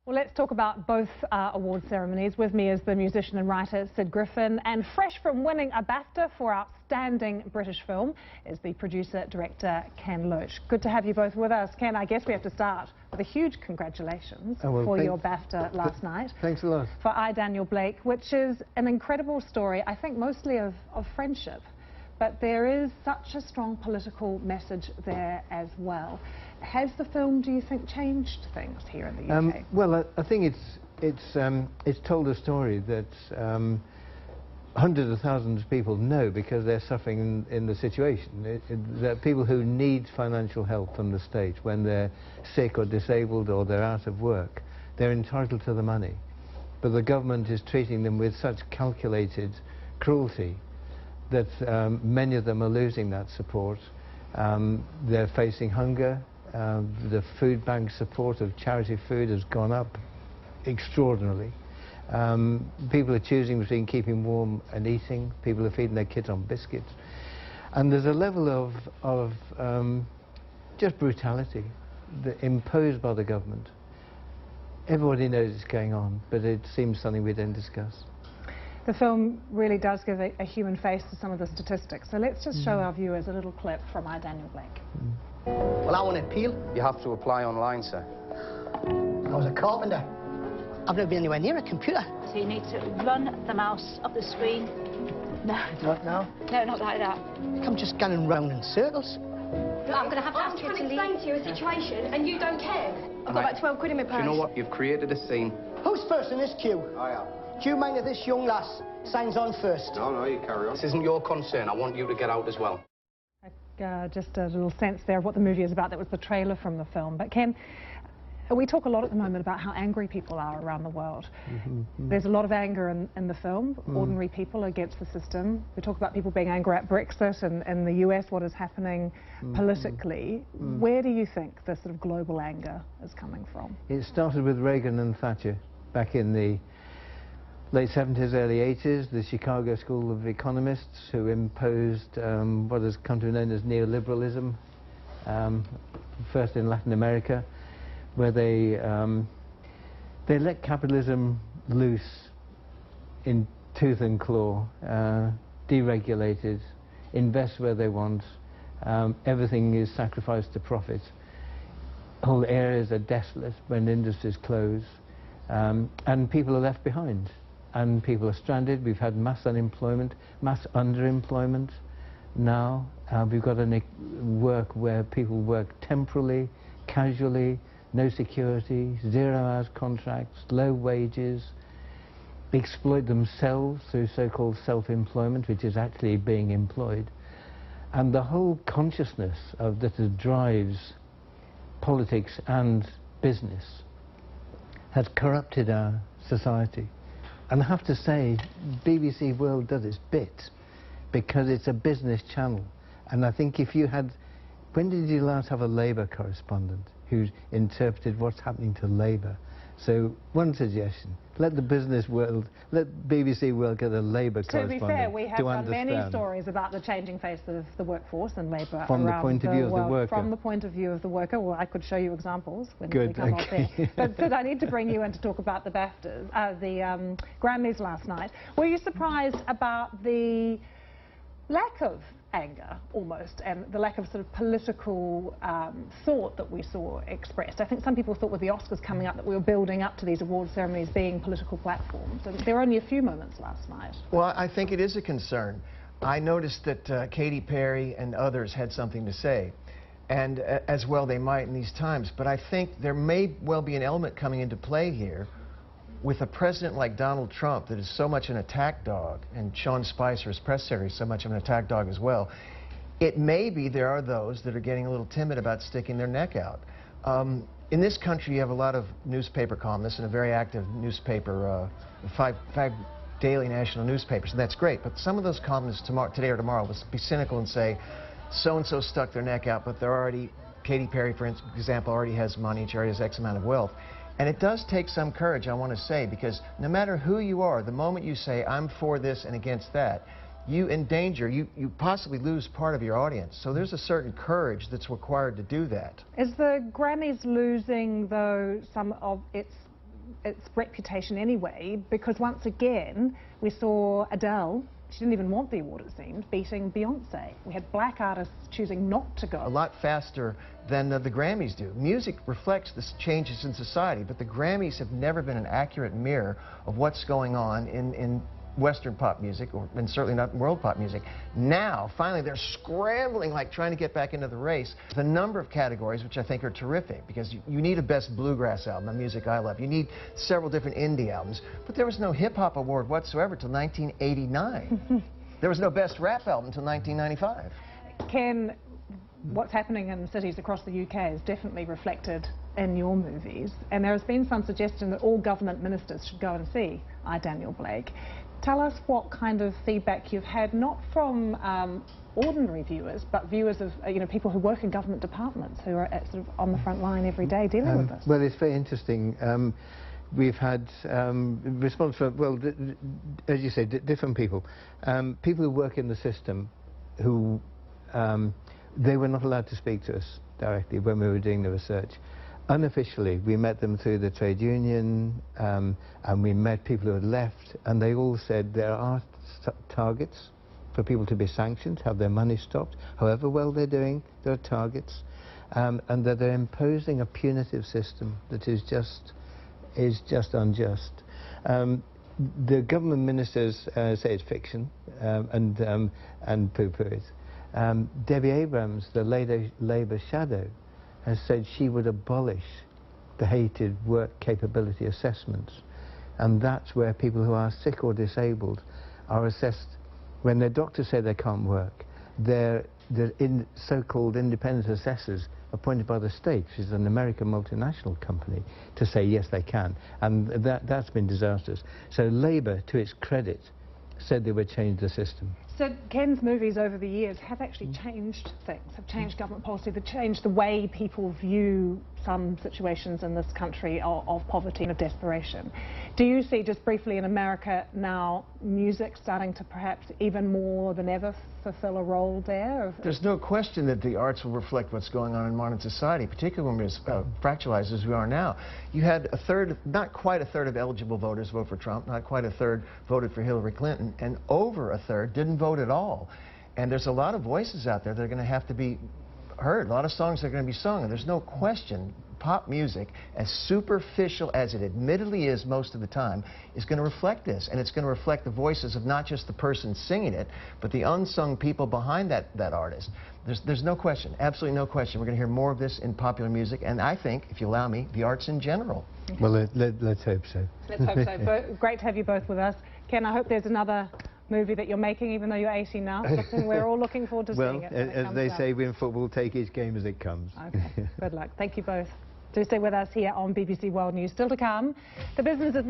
Well, let's talk about both award ceremonies. With me is the musician and writer Sid Griffin, and fresh from winning a BAFTA for Outstanding British Film is the producer-director Ken Loach. Good to have you both with us. Ken, I guess we have to start with a huge congratulations for your BAFTA last night. Thanks a lot. For I, Daniel Blake, which is an incredible story, I think mostly of friendship. But there is such a strong political message there as well. Has the film, do you think, changed things here in the UK? Well, I think it's told a story that hundreds of thousands of people know because they're suffering in the situation. There are people who need financial help from the state when they're sick or disabled or they're out of work. They're entitled to the money, but the government is treating them with such calculated cruelty that many of them are losing that support. They're facing hunger. The food bank support of charity food has gone up extraordinarily. People are choosing between keeping warm and eating. People are feeding their kids on biscuits. And there's a level of just brutality imposed by the government. Everybody knows it's going on, but it seems something we don't discuss. The film really does give a human face to some of the statistics. So let's just show our viewers a little clip from I, Daniel Blake. Well, I want to appeal. You have to apply online, sir. I was a carpenter. I've never been anywhere near a computer. So you need to run the mouse up the screen. No. Not now? No, not like that. I'm just going round in circles. I'm going to have to ask you to leave. I'm trying to explain to you a situation and you don't care. I've got about 12 quid in my purse. Do you know what? You've created a scene. Who's first in this queue? I am. Do you mind if this young lass signs on first? No, you carry on. This isn't your concern. I want you to get out as well. Just a little sense there of what the movie is about. That was the trailer from the film. But Ken, we talk a lot at the moment about how angry people are around the world. There's a lot of anger in the film, ordinary people against the system. We talk about people being angry at Brexit and in the US, what is happening politically. Where do you think the sort of global anger is coming from? It started with Reagan and Thatcher back in the late 70s, early 80s, the Chicago School of Economists, who imposed what has come to be known as neoliberalism, first in Latin America, where they let capitalism loose in tooth and claw, deregulated, invest where they want, everything is sacrificed to profit. Whole areas are desolate when industries close, and people are left behind. And people are stranded. We've had mass unemployment, mass underemployment. Now we've got work where people work temporarily, casually, no security, 0 hours contracts, low wages, exploit themselves through so-called self-employment, which is actually being employed. And the whole consciousness of that drives politics and business has corrupted our society. And I have to say, BBC World does its bit, because it's a business channel. And I think if you had... When did you last have a Labour correspondent who interpreted what's happening to Labour? So, one suggestion, let the business world, let BBC World get a Labour correspondent to understand. To be fair, we have many stories about the changing face of the workforce and Labour from the point of view of the worker. From the point of view of the worker. Well, I could show you examples when we come up there. But Sid, I need to bring you in to talk about the BAFTAs, the GRAMMYs last night. Were you surprised about the lack of anger, almost, and the lack of sort of political thought that we saw expressed? I think some people thought with the Oscars coming up that we were building up to these award ceremonies being political platforms, and there were only a few moments last night. Well, I think it is a concern. I noticed that Katy Perry and others had something to say, and as well they might in these times, but I think there may well be an element coming into play here with a president like Donald Trump that is so much an attack dog, and Sean Spicer, his press secretary, is so much of an attack dog as well. It may be there are those that are getting a little timid about sticking their neck out. In this country, you have a lot of newspaper columnists and a very active newspaper, five daily national newspapers, and that's great. But some of those columnists today or tomorrow will be cynical and say, so-and-so stuck their neck out, but they're already, Katy Perry, for example, already has money, she already has X amount of wealth. And it does take some courage, I want to say, because no matter who you are, the moment you say, I'm for this and against that, you endanger, you possibly lose part of your audience. So there's a certain courage that's required to do that. Is the Grammys losing, though, some of its its reputation anyway, because once again we saw Adele, she didn't even want the award it seemed, beating Beyonce. We had black artists choosing not to go. A lot faster than the Grammys do. Music reflects the changes in society, but the Grammys have never been an accurate mirror of what's going on in Western pop music, and certainly not world pop music. Now, finally, they're scrambling, like trying to get back into the race. The number of categories, which I think are terrific, because you need a Best Bluegrass album, a music I love. You need several different indie albums. But there was no hip-hop award whatsoever till 1989. There was no Best Rap album until 1995. Ken, what's happening in cities across the UK is definitely reflected in your movies, and there has been some suggestion that all government ministers should go and see I, Daniel Blake. Tell us what kind of feedback you've had, not from ordinary viewers, but viewers of people who work in government departments, who are sort of on the front line every day dealing with this. Well, it's very interesting. We've had response from, well, as you say, different people. People who work in the system who they were not allowed to speak to us directly when we were doing the research. Unofficially, we met them through the trade union, and we met people who had left, and they all said there are targets for people to be sanctioned, have their money stopped. However well they're doing, there are targets, and that they're imposing a punitive system that is just unjust. The government ministers say it's fiction, and poo-poo it. Debbie Abrams, the Labour shadow, has said she would abolish the hated work capability assessments, and that's where people who are sick or disabled are assessed when their doctors say they can't work. They're so-called independent assessors appointed by the state, which is an American multinational company, to say yes they can, and that's been disastrous. So Labour, to its credit, said they would change the system. So Ken's movies over the years have actually changed things, have changed government policy, they've changed the way people view some situations in this country of poverty and of desperation. Do you see, just briefly, in America now, music starting to perhaps even more than ever fulfill a role there? There's no question that the arts will reflect what's going on in modern society, particularly when we're fractalized as we are now. You had a third, not quite a third of eligible voters vote for Trump, not quite a third voted for Hillary Clinton, and over a third didn't vote at all. And there's a lot of voices out there that are going to have to be heard, a lot of songs that are going to be sung, and there's no question pop music, as superficial as it admittedly is most of the time, is going to reflect this, and it's going to reflect the voices of not just the person singing it, but the unsung people behind that artist. There's no question, absolutely no question. We're going to hear more of this in popular music, and I think, if you allow me, the arts in general. Well, let's hope so. Let's hope so. Great to have you both with us. Ken, I hope there's another movie that you're making, even though you're 80 now. Something we're all looking forward to seeing it. Well, as they say in football, take each game as it comes. Okay, good luck. Thank you both. Do stay with us here on BBC World News. Still to come, the business of